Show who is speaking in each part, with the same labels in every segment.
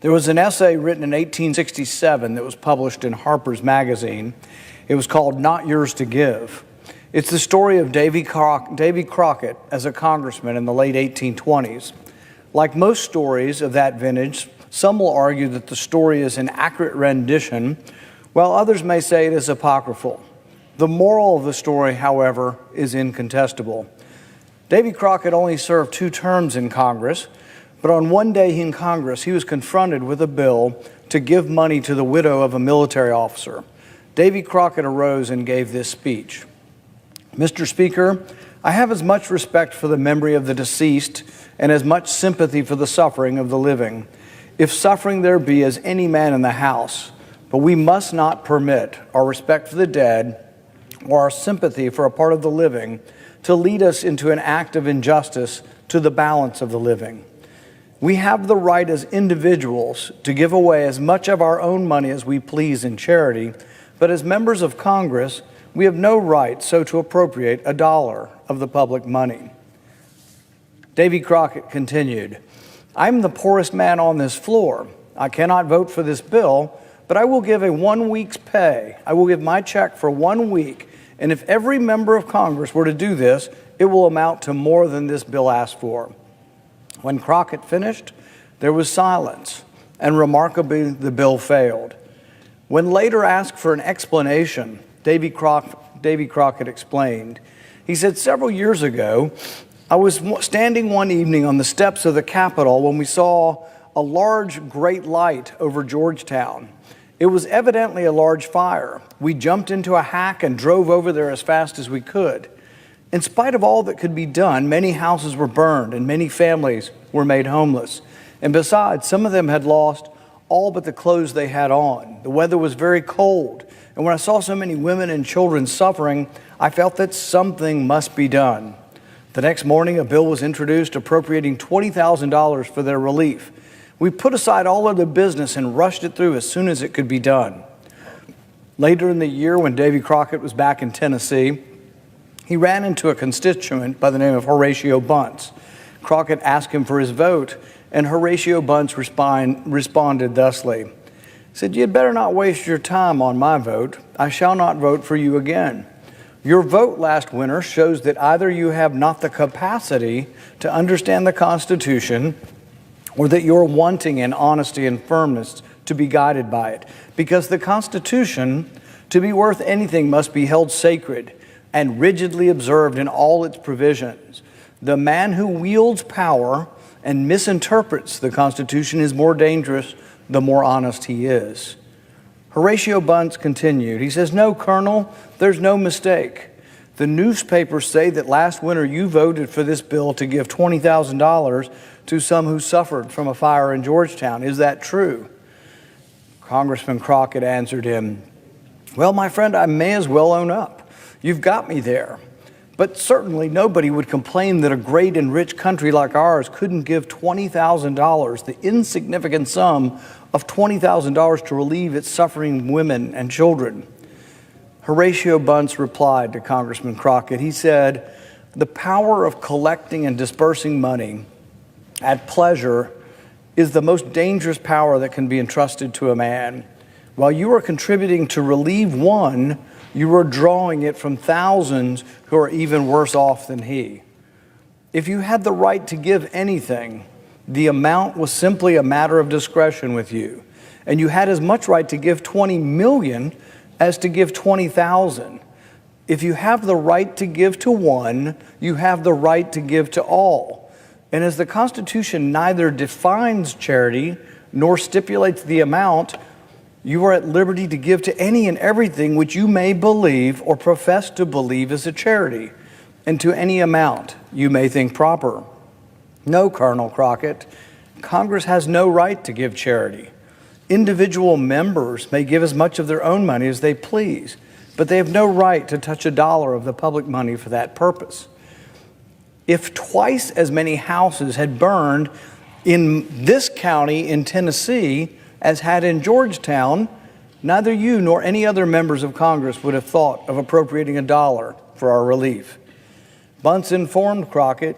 Speaker 1: There was an essay written in 1867 that was published in Harper's Magazine. It was called Not Yours to Give. It's the story of Davy Crockett as a congressman in the late 1820s. Like most stories of that vintage, some will argue that the story is an accurate rendition, while others may say it is apocryphal. The moral of the story, however, is incontestable. Davy Crockett only served 2 terms in Congress, but on one day in Congress, he was confronted with a bill to give money to the widow of a military officer. Davy Crockett arose and gave this speech. Mr. Speaker, I have as much respect for the memory of the deceased and as much sympathy for the suffering of the living, if suffering there be as any man in the house. But we must not permit our respect for the dead or our sympathy for a part of the living to lead us into an act of injustice to the balance of the living. We have the right as individuals to give away as much of our own money as we please in charity, but as members of Congress, we have no right so to appropriate a dollar of the public money. Davy Crockett continued, I'm the poorest man on this floor. I cannot vote for this bill, but I will give a 1 week's pay. I will give my check for 1 week, and if every member of Congress were to do this, it will amount to more than this bill asked for. When Crockett finished, there was silence, and remarkably, the bill failed. When later asked for an explanation, Davy Crockett explained. He said, several years ago, I was standing one evening on the steps of the Capitol when we saw a large, great light over Georgetown. It was evidently a large fire. We jumped into a hack and drove over there as fast as we could. In spite of all that could be done, many houses were burned and many families were made homeless. And besides, some of them had lost all but the clothes they had on. The weather was very cold. And when I saw so many women and children suffering, I felt that something must be done. The next morning, a bill was introduced appropriating $20,000 for their relief. We put aside all other business and rushed it through as soon as it could be done. Later in the year, when Davy Crockett was back in Tennessee, he ran into a constituent by the name of Horatio Bunce. Crockett asked him for his vote, and Horatio Bunce responded thusly. He said, "You'd better not waste your time on my vote. I shall not vote for you again. Your vote last winter shows that either you have not the capacity to understand the Constitution or that you're wanting in honesty and firmness to be guided by it. Because the Constitution, to be worth anything, must be held sacred and rigidly observed in all its provisions. The man who wields power and misinterprets the Constitution is more dangerous the more honest he is." Horatio Bunce continued. He says, "No, Colonel, there's no mistake. The newspapers say that last winter you voted for this bill to give $20,000 to some who suffered from a fire in Georgetown. Is that true?" Congressman Crockett answered him, "Well, my friend, I may as well own up. You've got me there. But certainly nobody would complain that a great and rich country like ours couldn't give $20,000, the insignificant sum of $20,000 to relieve its suffering women and children." Horatio Bunce replied to Congressman Crockett. He said, "The power of collecting and dispersing money at pleasure is the most dangerous power that can be entrusted to a man. While you are contributing to relieve one, you are drawing it from thousands who are even worse off than he. If you had the right to give anything, the amount was simply a matter of discretion with you, and you had as much right to give 20 million as to give 20,000. If you have the right to give to one, you have the right to give to all. And as the Constitution neither defines charity nor stipulates the amount, you are at liberty to give to any and everything which you may believe or profess to believe is a charity, and to any amount you may think proper. No, Colonel Crockett, Congress has no right to give charity. Individual members may give as much of their own money as they please, but they have no right to touch a dollar of the public money for that purpose. If twice as many houses had burned in this county in Tennessee as had in Georgetown, neither you nor any other members of Congress would have thought of appropriating a dollar for our relief." Bunce informed Crockett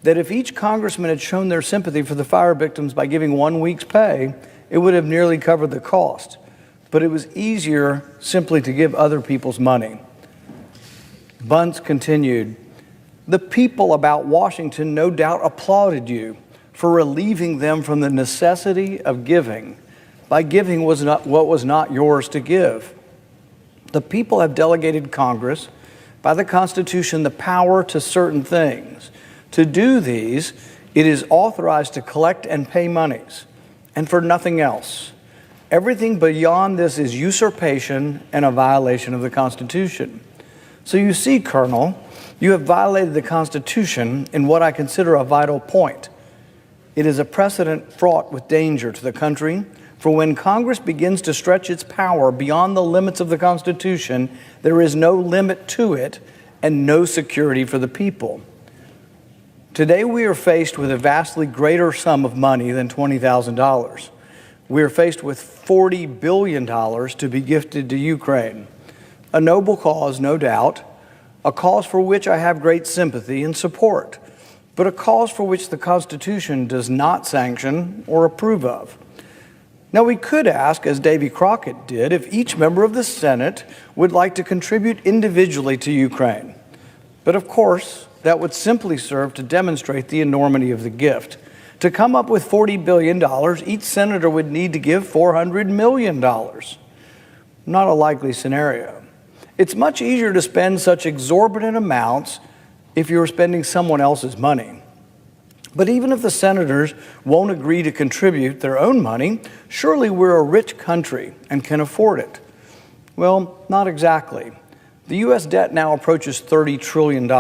Speaker 1: that if each congressman had shown their sympathy for the fire victims by giving 1 week's pay, it would have nearly covered the cost. But it was easier simply to give other people's money. Bunce continued, "The people about Washington no doubt applauded you for relieving them from the necessity of giving by giving what was not yours to give. The people have delegated Congress by the Constitution the power to certain things. To do these, it is authorized to collect and pay monies, and for nothing else. Everything beyond this is usurpation and a violation of the Constitution. So you see, Colonel, you have violated the Constitution in what I consider a vital point. It is a precedent fraught with danger to the country, for when Congress begins to stretch its power beyond the limits of the Constitution, there is no limit to it and no security for the people. Today we are faced with a vastly greater sum of money than $20,000. We are faced with $40 billion to be gifted to Ukraine. A noble cause, no doubt, a cause for which I have great sympathy and support, but a cause for which the Constitution does not sanction or approve of. Now, we could ask, as Davy Crockett did, if each member of the Senate would like to contribute individually to Ukraine. But of course, that would simply serve to demonstrate the enormity of the gift. To come up with $40 billion, each senator would need to give $400 million. Not a likely scenario. It's much easier to spend such exorbitant amounts if you're spending someone else's money. But even if the senators won't agree to contribute their own money, surely we're a rich country and can afford it. Well, not exactly. The U.S. debt now approaches $30 trillion.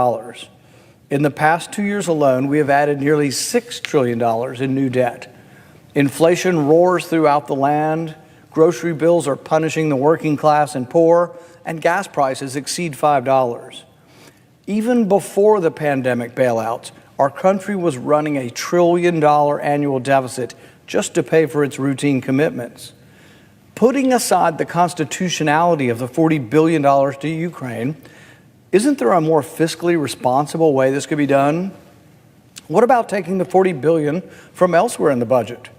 Speaker 1: In the past 2 years alone, we have added nearly $6 trillion in new debt. Inflation roars throughout the land, grocery bills are punishing the working class and poor, and gas prices exceed $5. Even before the pandemic bailouts, our country was running $1 trillion annual deficit just to pay for its routine commitments. Putting aside the constitutionality of the $40 billion to Ukraine, isn't there a more fiscally responsible way this could be done? What about taking the $40 billion from elsewhere in the budget?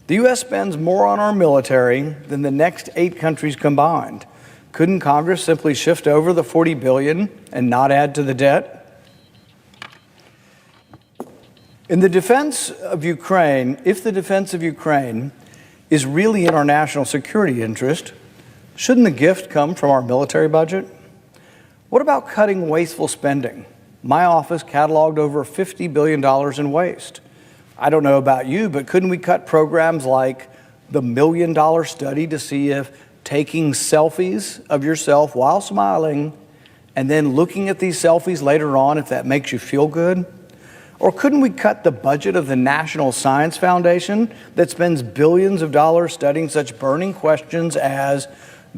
Speaker 1: The U.S. spends more on our military than the next 8 countries combined. Couldn't Congress simply shift over the $40 billion and not add to the debt? In the defense of Ukraine, if the defense of Ukraine is really in our national security interest, shouldn't the gift come from our military budget? What about cutting wasteful spending? My office cataloged over $50 billion in waste. I don't know about you, but couldn't we cut programs like the $1 million study to see if taking selfies of yourself while smiling and then looking at these selfies later on, if that makes you feel good? Or couldn't we cut the budget of the National Science Foundation that spends billions of dollars studying such burning questions as,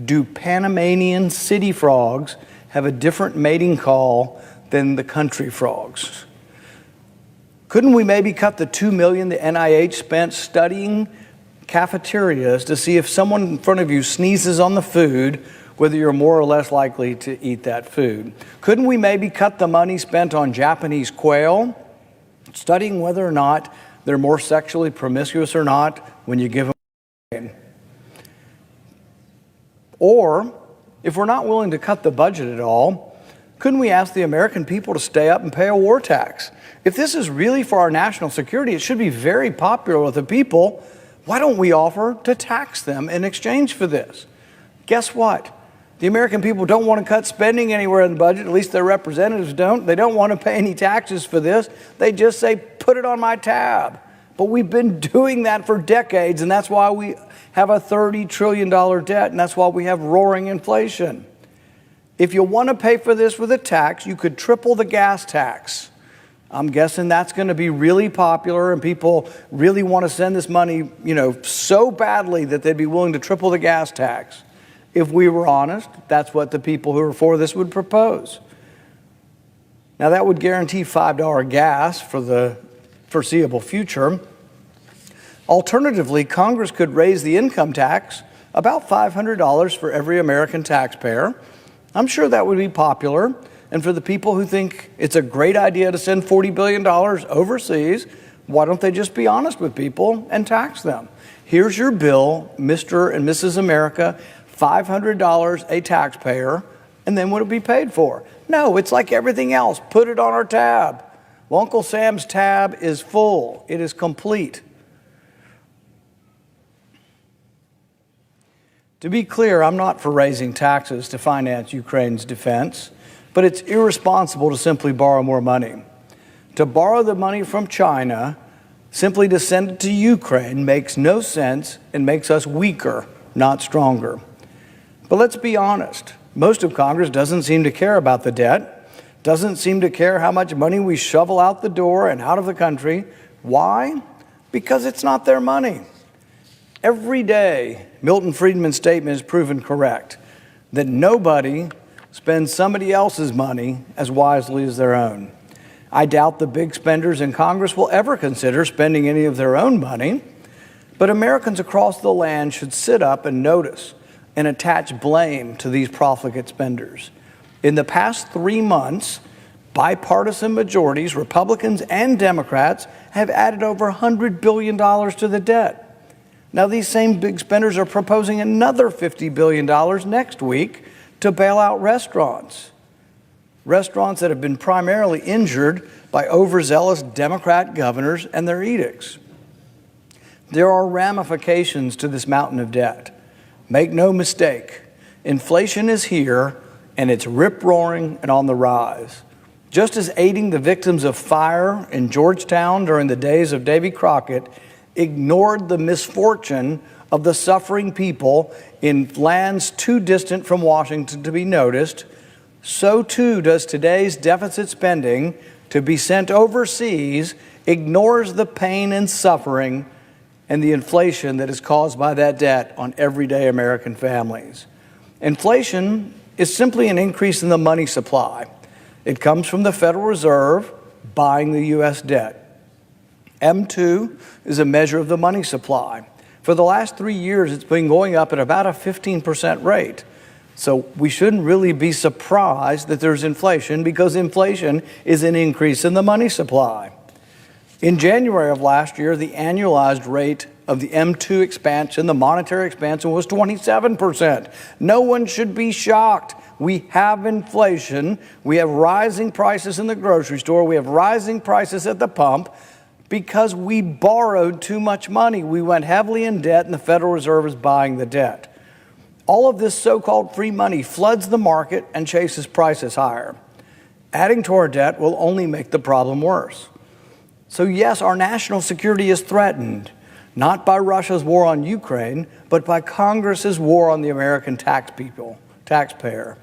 Speaker 1: do Panamanian city frogs have a different mating call than the country frogs? Couldn't we maybe cut the $2 million the NIH spent studying cafeterias to see if someone in front of you sneezes on the food, whether you're more or less likely to eat that food? Couldn't we maybe cut the money spent on Japanese quail, studying whether or not they're more sexually promiscuous or not when you give them? Or, if we're not willing to cut the budget at all, couldn't we ask the American people to stay up and pay a war tax? If this is really for our national security, it should be very popular with the people. Why don't we offer to tax them in exchange for this? Guess what? The American people don't want to cut spending anywhere in the budget, at least their representatives don't. They don't want to pay any taxes for this. They just say, put it on my tab. But we've been doing that for decades, and that's why we have a $30 trillion debt, and that's why we have roaring inflation. If you want to pay for this with a tax, you could triple the gas tax. I'm guessing that's going to be really popular, and people really want to send this money, so badly that they'd be willing to triple the gas tax. If we were honest, that's what the people who are for this would propose. Now, that would guarantee $5 gas for the foreseeable future. Alternatively, Congress could raise the income tax about $500 for every American taxpayer. I'm sure that would be popular, And for the people who think it's a great idea to send $40 billion overseas, why don't they just be honest with people and tax them? Here's your bill, Mr. and Mrs. America, $500 a taxpayer, and then what would it be paid for? No, it's like everything else. Put it on our tab. Well, Uncle Sam's tab is full. It is complete. To be clear, I'm not for raising taxes to finance Ukraine's defense, but it's irresponsible to simply borrow more money. To borrow the money from China simply to send it to Ukraine makes no sense and makes us weaker, not stronger. But let's be honest. Most of Congress doesn't seem to care about the debt, doesn't seem to care how much money we shovel out the door and out of the country. Why? Because it's not their money. Every day, Milton Friedman's statement is proven correct, that nobody spends somebody else's money as wisely as their own. I doubt the big spenders in Congress will ever consider spending any of their own money, but Americans across the land should sit up and notice and attach blame to these profligate spenders. In the past 3 months, bipartisan majorities, Republicans and Democrats, have added over $100 billion to the debt. Now, these same big spenders are proposing another $50 billion next week to bail out restaurants. Restaurants that have been primarily injured by overzealous Democrat governors and their edicts. There are ramifications to this mountain of debt. Make no mistake, inflation is here and it's rip-roaring and on the rise. Just as aiding the victims of fire in Georgetown during the days of Davy Crockett ignored the misfortune of the suffering people in lands too distant from Washington to be noticed, so too does today's deficit spending to be sent overseas ignores the pain and suffering and the inflation that is caused by that debt on everyday American families. Inflation is simply an increase in the money supply. It comes from the Federal Reserve buying the U.S. debt. M2 is a measure of the money supply. For the last 3 years, it's been going up at about a 15% rate. So we shouldn't really be surprised that there's inflation because inflation is an increase in the money supply. In January of last year, the annualized rate of the M2 expansion, the monetary expansion, was 27%. No one should be shocked. We have inflation. We have rising prices in the grocery store. We have rising prices at the pump because we borrowed too much money. We went heavily in debt, and the Federal Reserve is buying the debt. All of this so-called free money floods the market and chases prices higher. Adding to our debt will only make the problem worse. So yes, our national security is threatened, not by Russia's war on Ukraine, but by Congress's war on the American taxpayer.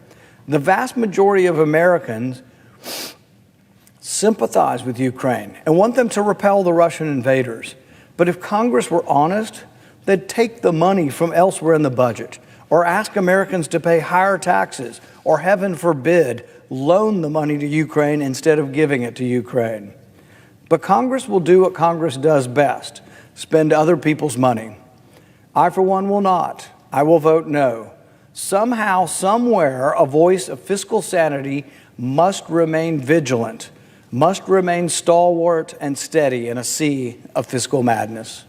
Speaker 1: The vast majority of Americans sympathize with Ukraine and want them to repel the Russian invaders. But if Congress were honest, they'd take the money from elsewhere in the budget, or ask Americans to pay higher taxes, or heaven forbid, loan the money to Ukraine instead of giving it to Ukraine. But Congress will do what Congress does best, spend other people's money. I, for one, will not. I will vote no. Somehow, somewhere, a voice of fiscal sanity must remain vigilant, must remain stalwart and steady in a sea of fiscal madness.